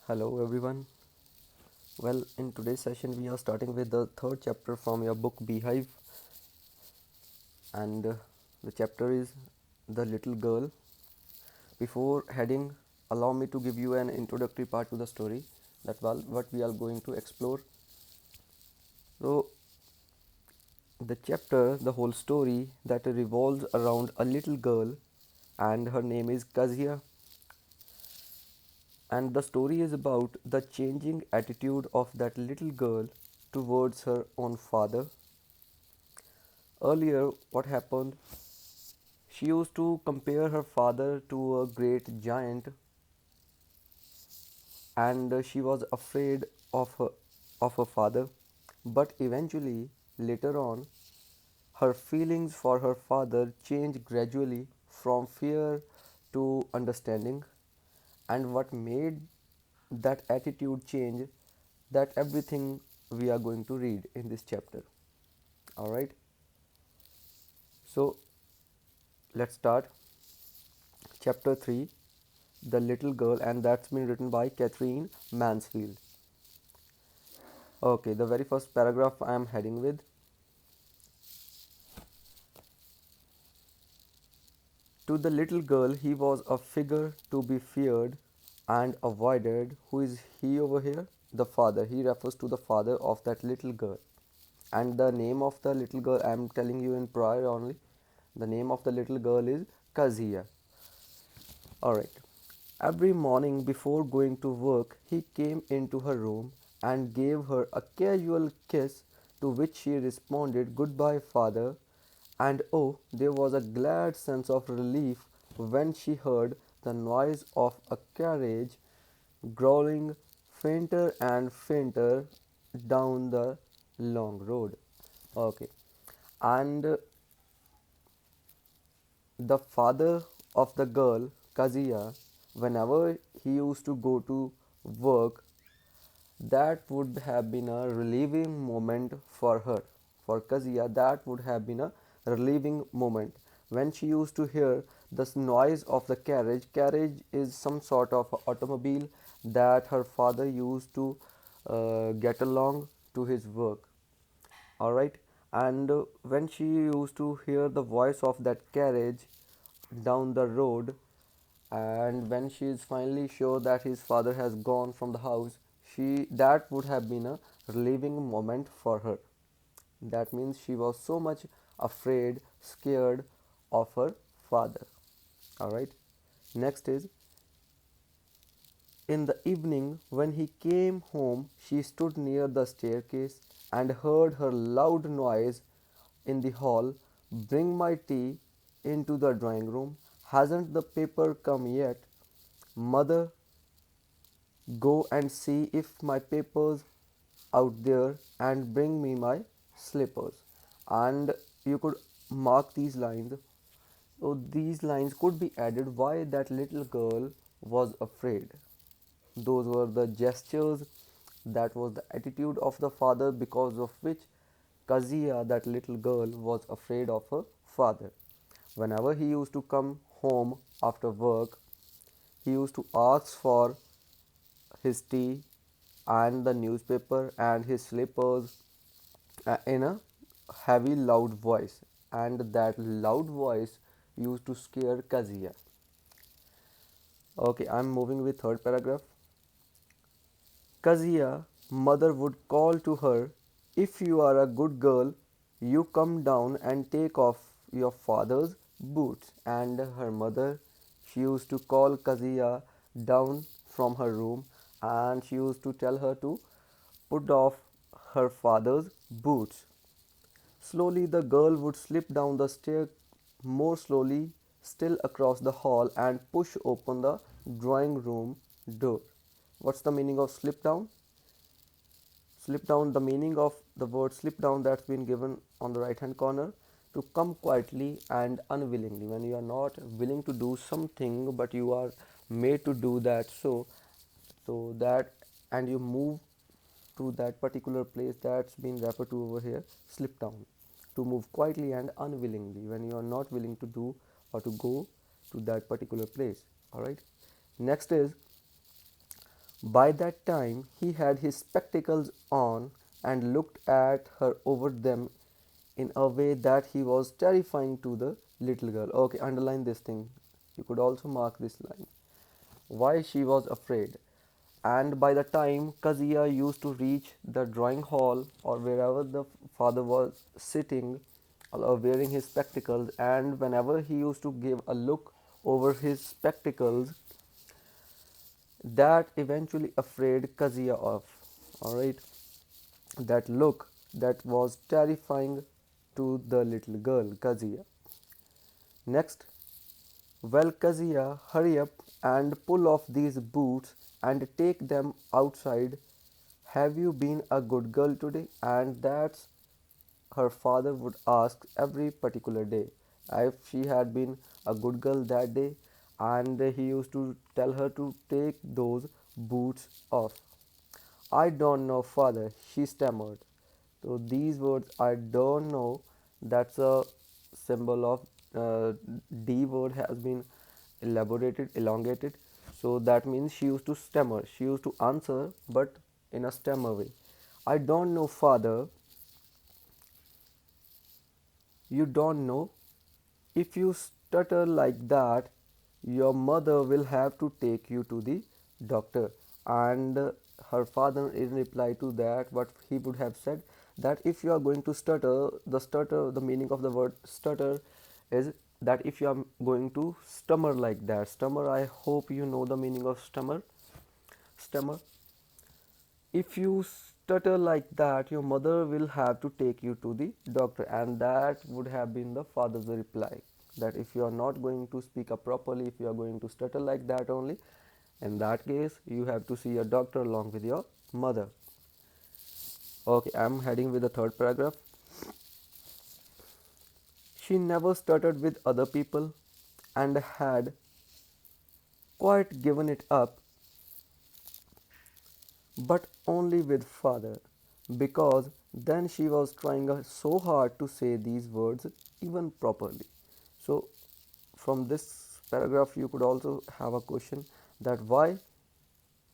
Hello everyone. Well, in today's session, we are starting with the third chapter from your book Beehive, and the chapter is The Little Girl. Before heading, allow me to give you an introductory part to the story. That what we are going to explore. So, the chapter, the whole story that revolves around a little girl, and her name is Kazia. And the story is about the changing attitude of that little girl towards her own father. Earlier, what happened? She used to compare her father to a great giant, and she was afraid of her father. But eventually, later on, her feelings for her father changed gradually from fear to understanding. And what made that attitude change? That everything we are going to read in this chapter. All right. So let's start. Chapter 3, The Little Girl, and that's been written by Catherine Mansfield. Okay, the very first paragraph I am heading with. To the little girl, he was a figure to be feared and avoided. Who is he over here? The father. He refers to the father of that little girl. And the name of the little girl, I am telling you in prior only. The name of the little girl is Kazia. Alright. Every morning before going to work, he came into her room and gave her a casual kiss, to which she responded, "Goodbye, father." And oh, there was a glad sense of relief when she heard the noise of a carriage growling fainter and fainter down the long road. Okay. And the father of the girl, Kazuya, whenever he used to go to work, that would have been a relieving moment for her. For Kazuya, that would have been a relieving moment. When she used to hear the noise of the carriage, carriage is some sort of automobile that her father used to get along to his work. Alright, and when she used to hear the voice of that carriage down the road, and when she is finally sure that his father has gone from the house, she that would have been a relieving moment for her. That means she was so much afraid, scared of her father. Alright, next is, in the evening, when he came home, she stood near the staircase and heard her loud noise in the hall. "Bring my tea into the drawing room. Hasn't the paper come yet? Mother, go and see if my paper's out there and bring me my slippers." And you could mark these lines. So these lines could be added why that little girl was afraid. Those were the gestures, that was the attitude of the father, because of which Kazuya, that little girl, was afraid of her father. Whenever he used to come home after work, he used to ask for his tea and the newspaper and his slippers in a heavy, loud voice, and that loud voice used to scare Kazuya. Okay, I'm moving with third paragraph. Kazuya mother would call to her, "If you are a good girl, you come down and take off your father's boots." And her mother, she used to call Kazuya down from her room, and she used to tell her to put off her father's boots. Slowly the girl would slip down the stair, more slowly still, across the hall, and push open the drawing room door. What's the meaning of slip down? Slip down, the meaning of the word slip down, that's been given on the right hand corner: to come quietly and unwillingly. When you are not willing to do something but you are made to do that, so that, and you move to that particular place, that's been referred to over here, slip down. To move quietly and unwillingly, when you are not willing to do or to go to that particular place. All right, next is, By that time he had his spectacles on and looked at her over them in a way that he was terrifying to the little girl. Okay, underline this thing. You could also mark this line. Why she was afraid. And by the time Kazuya used to reach the drawing hall or wherever the father was sitting or wearing his spectacles, and whenever he used to give a look over his spectacles, that eventually afraid Kazuya off. Alright, that look that was terrifying to the little girl Kazuya. Next, well, Kazuya, hurry up and pull off these boots and take them outside. Have you been a good girl today? And that's her father would ask every particular day if she had been a good girl that day, and he used to tell her to take those boots off. I don't know, father, she stammered. So these words, I don't know, that's a symbol of D word has been elaborated, elongated. So that means she used to stammer. She used to answer, but in a stammer way. I don't know, father. You don't know? If you stutter like that, your mother will have to take you to the doctor. And her father, in reply to that, what he would have said that if you are going to stutter, the meaning of the word stutter is that if you are going to stammer like that. Stammer, I hope you know the meaning of stammer. Stammer. If you stutter like that, your mother will have to take you to the doctor. And that would have been the father's reply, that if you are not going to speak up properly, if you are going to stutter like that only, in that case you have to see a doctor along with your mother. Okay, I'm heading with the third paragraph. She never stuttered with other people and had quite given it up, but only with father, because then she was trying so hard to say these words even properly. So from this paragraph you could also have a question that why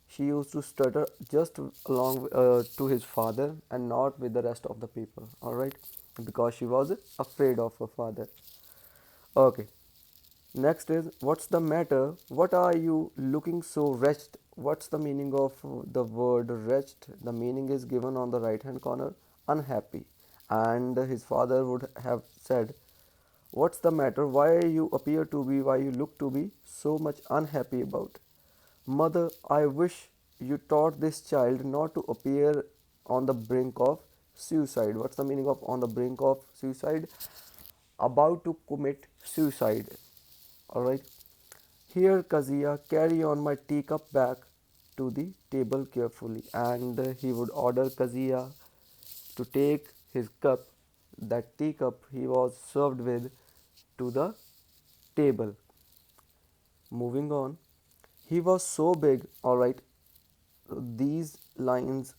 she used to stutter just along to his father and not with the rest of the people. All right, because she was afraid of her father. Okay, next is, what's the matter? What are you looking so wretched? What's the meaning of the word wretched? The meaning is given on the right hand corner, unhappy. And his father would have said, what's the matter? Why you appear to be, why you look to be so much unhappy about? Mother, I wish you taught this child not to appear on the brink of suicide. What's the meaning of on the brink of suicide? About to commit suicide. Alright. Here, Kazuya, carry on my teacup back to the table carefully. And he would order Kazuya to take his cup, that teacup he was served with, to the table. Moving on. He was so big, alright. These lines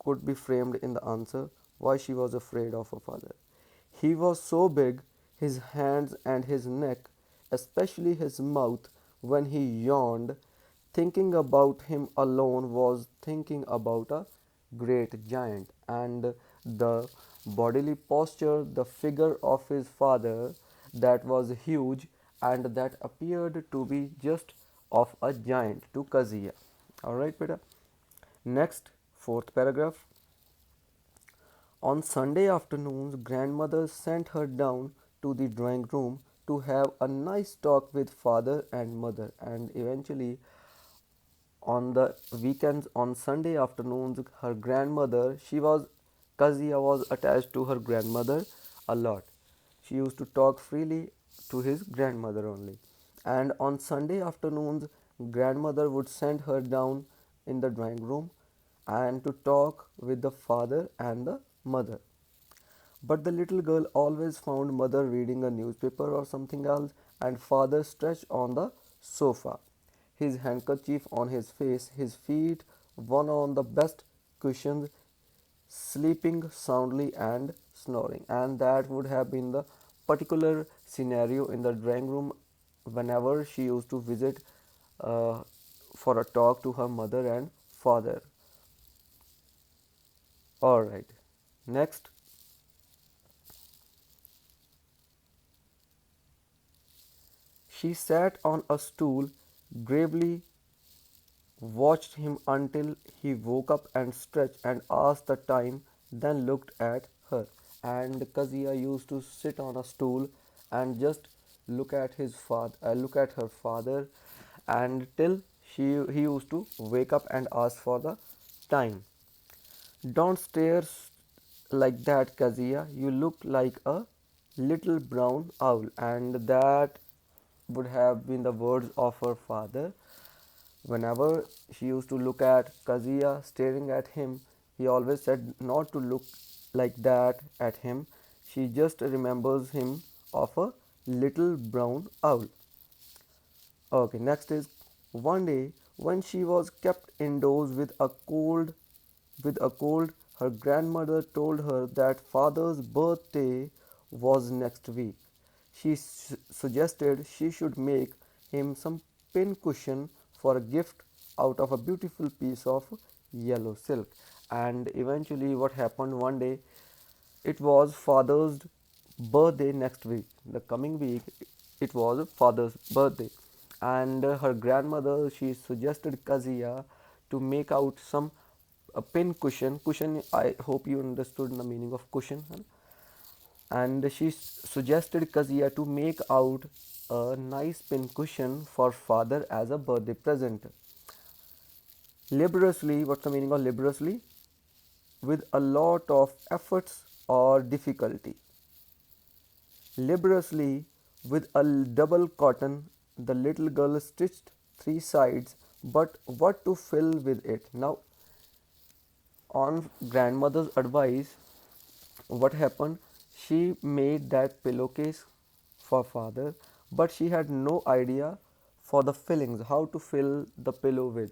could be framed in the answer why she was afraid of her father. He was so big, his hands and his neck, especially his mouth, when he yawned. Thinking about him alone was thinking about a great giant, and the bodily posture, the figure of his father, that was huge and that appeared to be just of a giant to Kazuya. Alright, beta. Next, fourth paragraph. On Sunday afternoons, grandmother sent her down to the drawing room to have a nice talk with father and mother, and eventually on the weekends, on Sunday afternoons, her grandmother, Kazuya was attached to her grandmother a lot. She used to talk freely to his grandmother only. And on Sunday afternoons, grandmother would send her down in the drawing room and to talk with the father and the mother. But the little girl always found mother reading a newspaper or something else, and father stretched on the sofa, his handkerchief on his face, his feet one on the best cushions, sleeping soundly and snoring. And that would have been the particular scenario in the drawing room whenever she used to visit uh, for a talk to her mother and father. Alright. Next, she sat on a stool, gravely watched him until he woke up and stretched and asked the time, then looked at her. And Kazia used to sit on a stool and just look at her father, and till he used to wake up and ask for the time. Don't stare like that, Kazia. You look like a little brown owl. And that would have been the words of her father. Whenever she used to look at Kazia staring at him, he always said not to look like that at him. She just remembers him of a little brown owl. Okay, next is one day when she was kept indoors with a cold, her grandmother told her that father's birthday was next week. She suggested she should make him some pin cushion for a gift out of a beautiful piece of yellow silk. And eventually, what happened one day, it was father's birthday next week. The coming week, it was father's birthday, and her grandmother she suggested Kazia to make out some a pin cushion. Cushion. I hope you understood the meaning of cushion. Huh? And she suggested Kazia to make out a nice pin cushion for father as a birthday present. Laboriously, what's the meaning of laboriously? With a lot of efforts or difficulty. Laboriously, with a double cotton, the little girl stitched three sides, but what to fill with it? Now, on grandmother's advice, what happened? She made that pillowcase for father, but she had no idea for the fillings, how to fill the pillow with.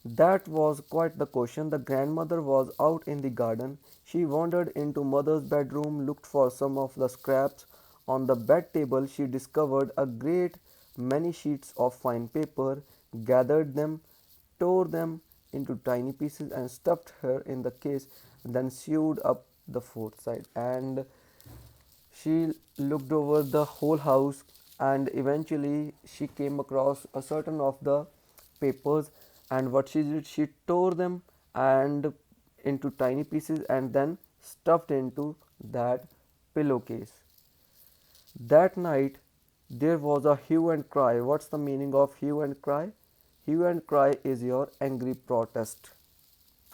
That was quite the question. The grandmother was out in the garden. She wandered into mother's bedroom, looked for some of the scraps. On the bed table, she discovered a great many sheets of fine paper, gathered them, tore them into tiny pieces, and stuffed her in the case, then sewed up the fourth side. And she looked over the whole house, and eventually she came across a certain of the papers, and what she did, she tore them and into tiny pieces and then stuffed into that pillowcase. That night there was a hue and cry. What's the meaning of hue and cry? Hue and cry is your angry protest.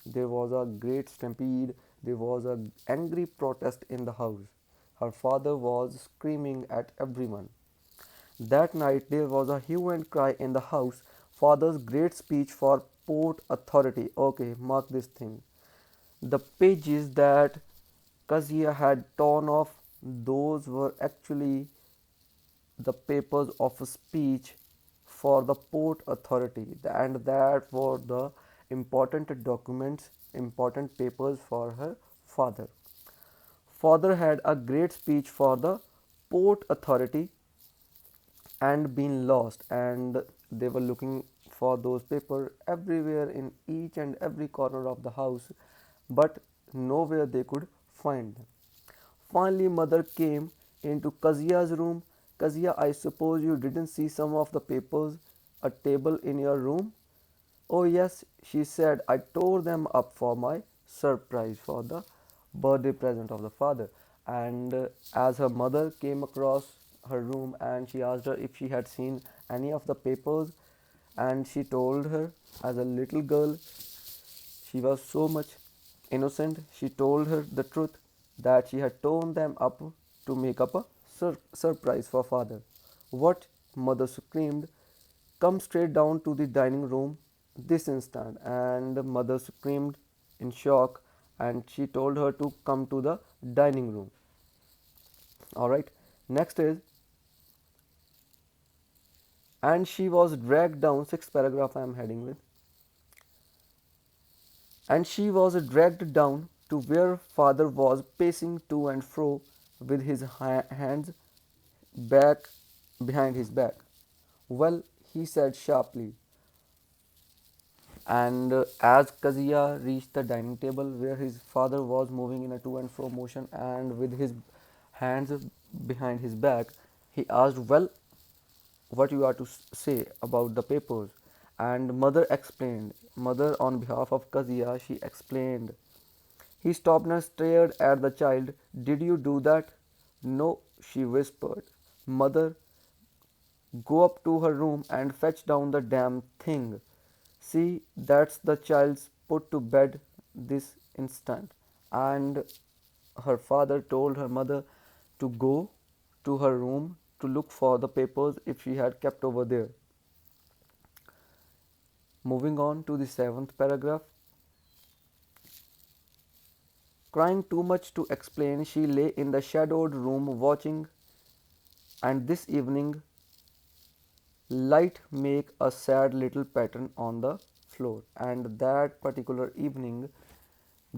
There was a great stampede. There was an angry protest in the house. Her father was screaming at everyone. That night there was a hue and cry in the house. Father's great speech for Port Authority. Okay, mark this thing. The pages that Kazia had torn off, those were actually the papers of a speech for the Port Authority, and that were the important documents, important papers for her father. Father had a great speech for the Port Authority and been lost, and they were looking for those papers everywhere in each and every corner of the house, but nowhere they could find them. Finally, mother came into Kazia's room. Kazia, I suppose you didn't see some of the papers, a table in your room? Oh, yes, she said, I tore them up for my surprise for the birthday present of the father. And as her mother came across her room and she asked her if she had seen any of the papers, and she told her, as a little girl, she was so much innocent, she told her the truth that she had torn them up to make up a surprise for father. What? Mother screamed. Come straight down to the dining room this instant. And mother screamed in shock, and she told her to come to the dining room. Alright, next is, and she was dragged down, sixth paragraph I am heading with, and she was dragged down to where father was pacing to and fro with his hands back behind his back. Well, he said sharply, And as Kazuya reached the dining table where his father was moving in a to and fro motion and with his hands behind his back, he asked, "Well, what you are to say about the papers?" And mother explained. Mother, on behalf of Kazuya, she explained. He stopped and stared at the child. "Did you do that?" "No," she whispered. "Mother, go up to her room and fetch down the damn thing. See, that's the child's put to bed this instant." And her father told her mother to go to her room to look for the papers if she had kept over there. Moving on to the seventh paragraph. Crying too much to explain, she lay in the shadowed room watching, and this evening light make a sad little pattern on the floor. And that particular evening,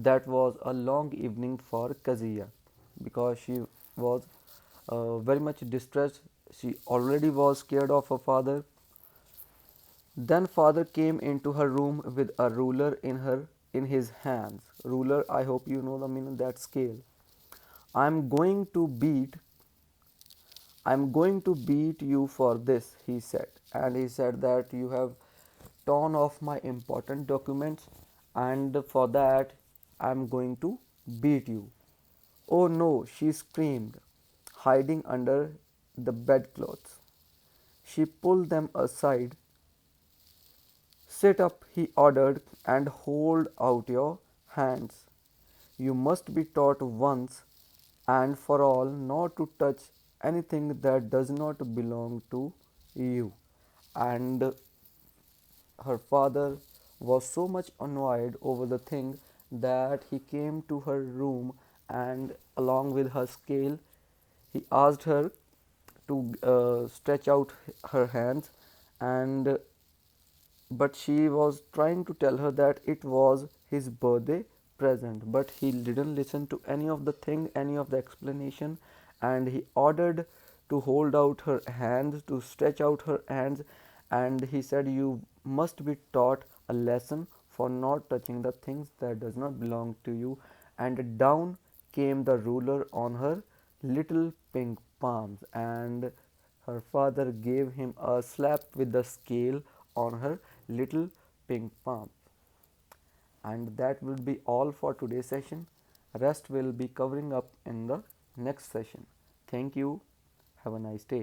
that was a long evening for Kazuya because she was very much distressed. She already was scared of her father. Then father came into her room with a ruler in his hands. Ruler, I hope you know the meaning, that scale. I'm going to beat I'm going to beat you for this, he said. And he said that you have torn off my important documents, and for that I'm going to beat you. Oh no, she screamed, hiding under the bedclothes. She pulled them aside. "Sit up," he ordered, "and hold out your hands. You must be taught once and for all not to touch anything that does not belong to you." And her father was so much annoyed over the thing that he came to her room, and along with her scale, he asked her to stretch out her hands, and but she was trying to tell her that it was his birthday present, but he didn't listen to any of the thing, any of the explanation. And he ordered to hold out her hands, to stretch out her hands, and he said, "You must be taught a lesson for not touching the things that does not belong to you." And down came the ruler on her little pink palms, and her father gave him a slap with the scale on her little pink palm. And that will be all for today's session. Rest will be covering up in the next session. Thank you. Have a nice day.